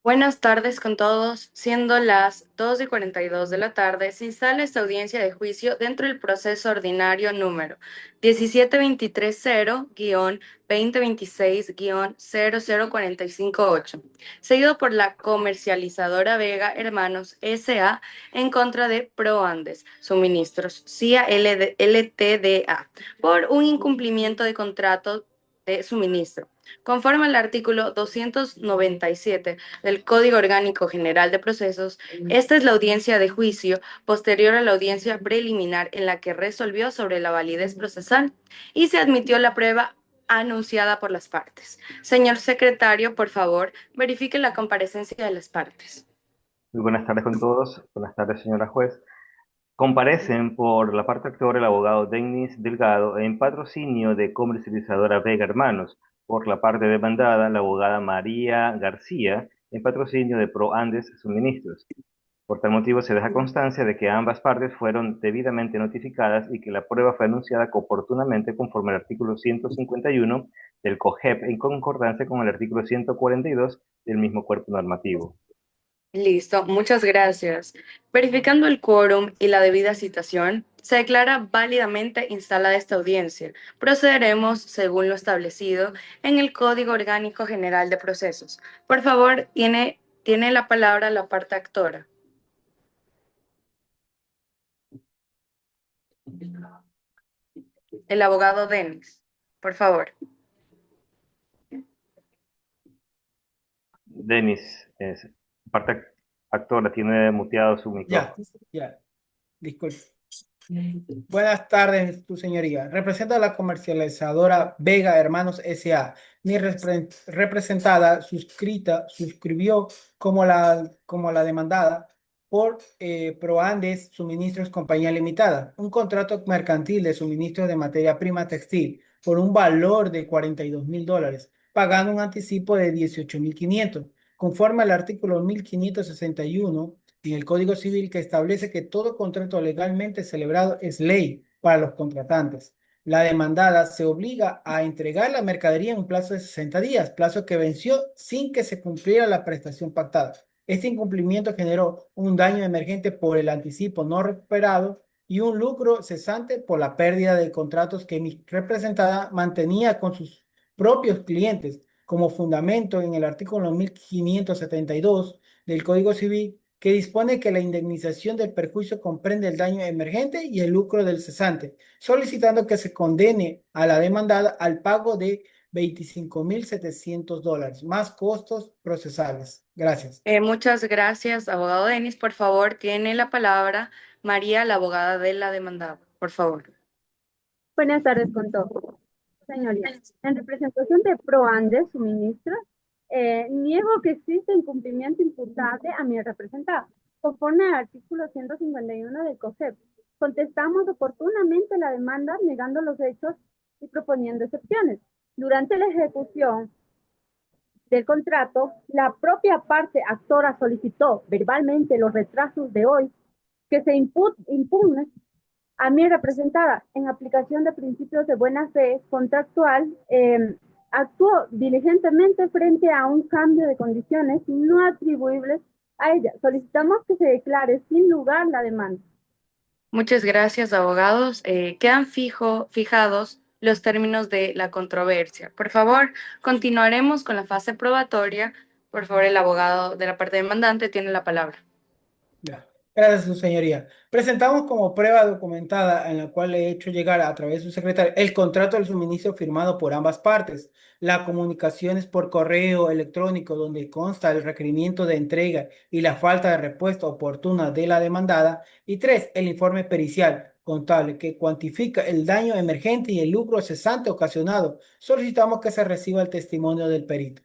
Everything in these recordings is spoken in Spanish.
Buenas tardes con todos. Siendo las 2:42 de la tarde, se instala esta audiencia de juicio dentro del proceso ordinario número 1723-2026-00458, seguido por la comercializadora Vega Hermanos S.A. en contra de ProAndes Suministros CIA Ltda por un incumplimiento de contrato de suministro. Conforme al artículo 297 del Código Orgánico General de Procesos, esta es la audiencia de juicio posterior a la audiencia preliminar en la que resolvió sobre la validez procesal y se admitió la prueba anunciada por las partes. Señor secretario, por favor, verifique la comparecencia de las partes. Muy buenas tardes con todos. Buenas tardes, señora juez. Comparecen por la parte actora el abogado Denis Delgado en patrocinio de comercializadora Vega Hermanos. Por la parte demandada, la abogada María García en patrocinio de Pro Andes Suministros. Por tal motivo, se deja constancia de que ambas partes fueron debidamente notificadas y que la prueba fue anunciada oportunamente conforme al artículo 151 del COGEP en concordancia con el artículo 142 del mismo cuerpo normativo. Listo, muchas gracias. Verificando el quórum y la debida citación, se declara válidamente instalada esta audiencia. Procederemos según lo establecido en el Código Orgánico General de Procesos. Por favor, tiene la palabra la parte actora, el abogado Denis. Por favor. Denis, parte actora, tiene muteado su Ya, micrófono. ya, disculpe. Buenas tardes, tu señoría. Represento a la comercializadora Vega Hermanos S.A. Mi representada suscribió como la demandada por Proandes Suministros Compañía Limitada, un contrato mercantil de suministro de materia prima textil por un valor de $42,000, pagando un anticipo de 18,500, conforme al artículo 1561 en el Código Civil, que establece que todo contrato legalmente celebrado es ley para los contratantes. La demandada se obliga a entregar la mercadería en un plazo de 60 días, plazo que venció sin que se cumpliera la prestación pactada. Este incumplimiento generó un daño emergente por el anticipo no recuperado y un lucro cesante por la pérdida de contratos que mi representada mantenía con sus propios clientes, como fundamento en el artículo 1572 del Código Civil, que dispone que la indemnización del perjuicio comprende el daño emergente y el lucro del cesante, solicitando que se condene a la demandada al pago de $25,700 más costos procesales. Gracias. Muchas gracias, abogado Denis. Por favor, tiene la palabra María, la abogada de la demandada. Por favor. Buenas tardes con todos. Señoría, en representación de ProAndes Suministros, niego que exista incumplimiento imputable a mi representado. Conforme al artículo 151 del COGEP, contestamos oportunamente la demanda negando los hechos y proponiendo excepciones. Durante la ejecución del contrato, la propia parte actora solicitó verbalmente los retrasos de hoy que se impugne a mí representada en aplicación de principios de buena fe contractual, actuó diligentemente frente a un cambio de condiciones no atribuibles a ella. Solicitamos que se declare sin lugar la demanda. Muchas gracias, abogados. Quedan fijados los términos de la controversia. Por favor, continuaremos con la fase probatoria. Por favor, el abogado de la parte demandante tiene la palabra. Ya. Gracias, su señoría. Presentamos como prueba documentada en la cual le he hecho llegar a través de su secretario el contrato del suministro firmado por ambas partes, las comunicaciones por correo electrónico donde consta el requerimiento de entrega y la falta de respuesta oportuna de la demandada, y tres, el informe pericial contable que cuantifica el daño emergente y el lucro cesante ocasionado. Solicitamos que se reciba el testimonio del perito.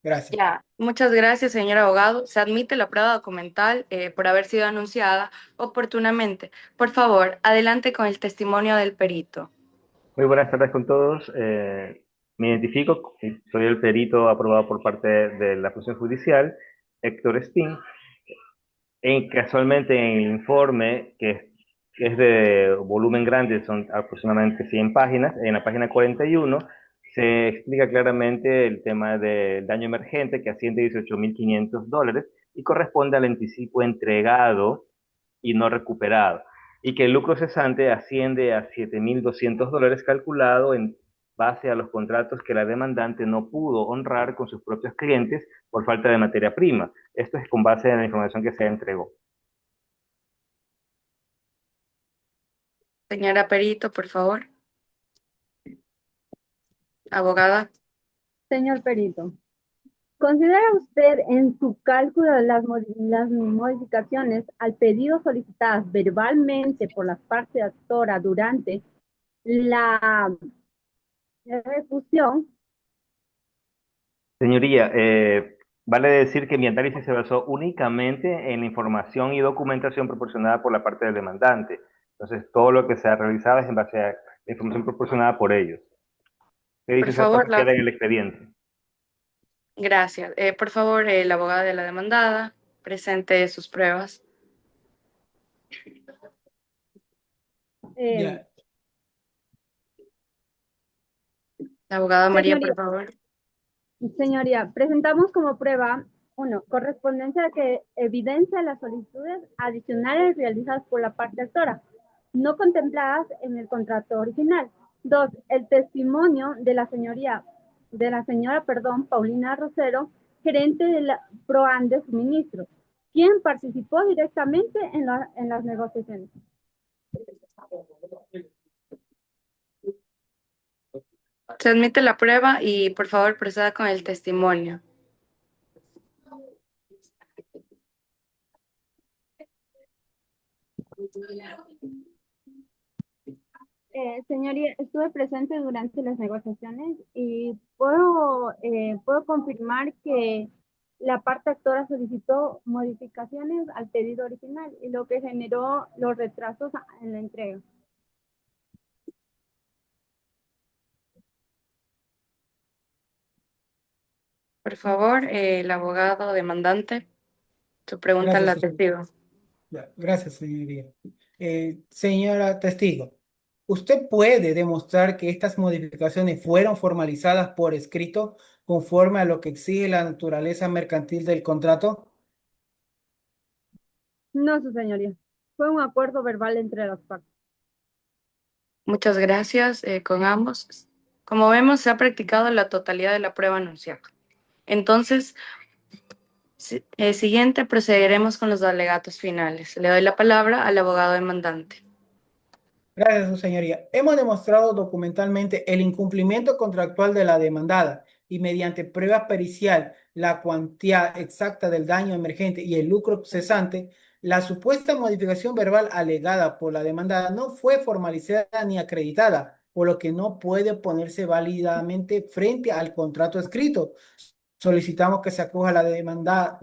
Gracias. Ya, muchas gracias, señor abogado. Se admite la prueba documental por haber sido anunciada oportunamente. Por favor, adelante con el testimonio del perito. Muy buenas tardes con todos. Me identifico, soy el perito aprobado por parte de la función judicial, Héctor Spin. Casualmente en el informe, que es de volumen grande, son aproximadamente 100 páginas, en la página 41 Se explica claramente el tema del daño emergente que asciende a $18.500 y corresponde al anticipo entregado y no recuperado, y que el lucro cesante asciende a $7.200 calculado en base a los contratos que la demandante no pudo honrar con sus propios clientes por falta de materia prima. Esto es con base en la información que se entregó. Señora Perito, por favor. Abogada. Señor Perito, ¿considera usted en su cálculo de las modificaciones al pedido solicitadas verbalmente por la parte actora durante la ejecución? Señoría, vale decir que mi análisis se basó únicamente en la información y documentación proporcionada por la parte del demandante. Entonces, todo lo que se ha realizado es en base a la información proporcionada por ellos. ¿Qué Por dice esa favor, queda en el expediente? gracias. Por favor, la abogada de la demandada, presente sus pruebas. Eh, Ya, La abogada María, Señoría, por favor. Señoría, presentamos como prueba, uno, correspondencia que evidencia las solicitudes adicionales realizadas por la parte actora, no contempladas en el contrato original. Dos, el testimonio de la señora, Paulina Rosero, gerente de la ProAndes Suministros, quien participó directamente en las negociaciones. Se admite la prueba y por favor proceda con el testimonio. Señoría, estuve presente durante las negociaciones y puedo confirmar que la parte actora solicitó modificaciones al pedido original y lo que generó los retrasos en la entrega. Por favor, el abogado demandante, su pregunta a la gracias, testigo. gracias, señoría. Señora testigo, ¿usted puede demostrar que estas modificaciones fueron formalizadas por escrito conforme a lo que exige la naturaleza mercantil del contrato? No, su señoría. Fue un acuerdo verbal entre las partes. Muchas gracias con ambos. Como vemos, se ha practicado la totalidad de la prueba anunciada. Entonces, siguiente, procederemos con los alegatos finales. Le doy la palabra al abogado demandante. Gracias, su señoría. Hemos demostrado documentalmente el incumplimiento contractual de la demandada y mediante prueba pericial la cuantía exacta del daño emergente y el lucro cesante, la supuesta modificación verbal alegada por la demandada no fue formalizada ni acreditada, por lo que no puede ponerse válidamente frente al contrato escrito. Solicitamos que se acoja la demanda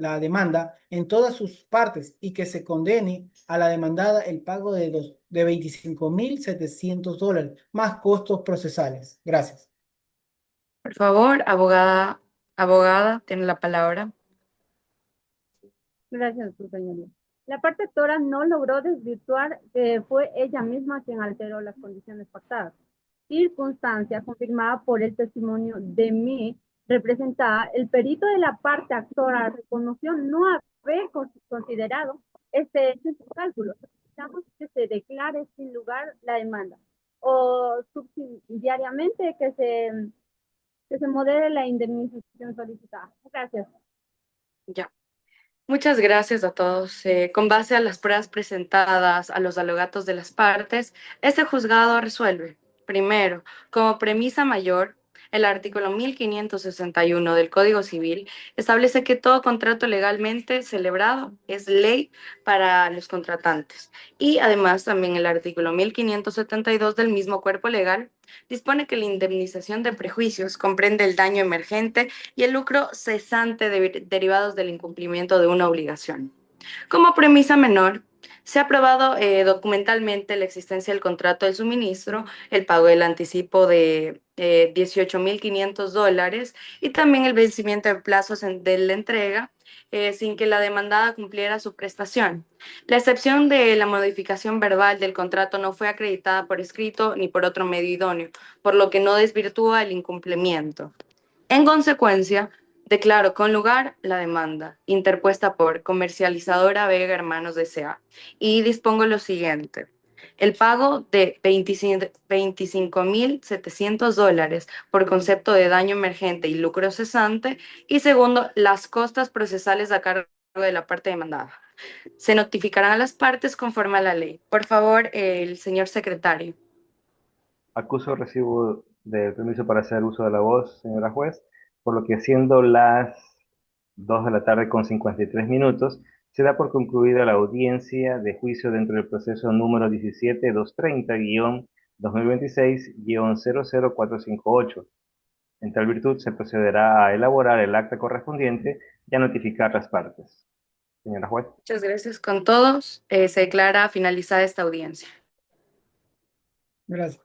en todas sus partes y que se condene a la demandada el pago de $25.700 más costos procesales. Gracias. Por favor, abogada, tiene la palabra. Gracias, su señoría. La parte actora no logró desvirtuar que fue ella misma quien alteró las condiciones pactadas, circunstancia confirmada por el testimonio de mi representada. El perito de la parte actora reconoció no haber considerado este hecho en sus cálculos. Necesitamos que se declare sin lugar la demanda o subsidiariamente que se modere la indemnización solicitada. Gracias. Ya. Muchas gracias a todos. Con base a las pruebas presentadas, a los alegatos de las partes, este juzgado resuelve. Primero, como premisa mayor, el artículo 1561 del Código Civil establece que todo contrato legalmente celebrado es ley para los contratantes. Y además también el artículo 1572 del mismo cuerpo legal dispone que la indemnización de prejuicios comprende el daño emergente y el lucro cesante derivados del incumplimiento de una obligación. Como premisa menor, Se ha aprobado documentalmente la existencia del contrato del suministro, el pago del anticipo de $18.500 y también el vencimiento de plazos de la entrega sin que la demandada cumpliera su prestación. La excepción de la modificación verbal del contrato no fue acreditada por escrito ni por otro medio idóneo, por lo que no desvirtúa el incumplimiento. En consecuencia, declaro con lugar la demanda interpuesta por Comercializadora Vega Hermanos S.A. y dispongo lo siguiente. El pago de $25.700 por concepto de daño emergente y lucro cesante. Y segundo, las costas procesales a cargo de la parte demandada. Se notificarán a las partes conforme a la ley. Por favor, el señor secretario. Acuso recibo del permiso para hacer uso de la voz, señora juez, por lo que siendo las 2 de la tarde con 53 minutos, se da por concluida la audiencia de juicio dentro del proceso número 17230-2026-00458. En tal virtud, se procederá a elaborar el acta correspondiente y a notificar las partes. Señora juez. Muchas gracias con todos. Se declara finalizada esta audiencia. Gracias.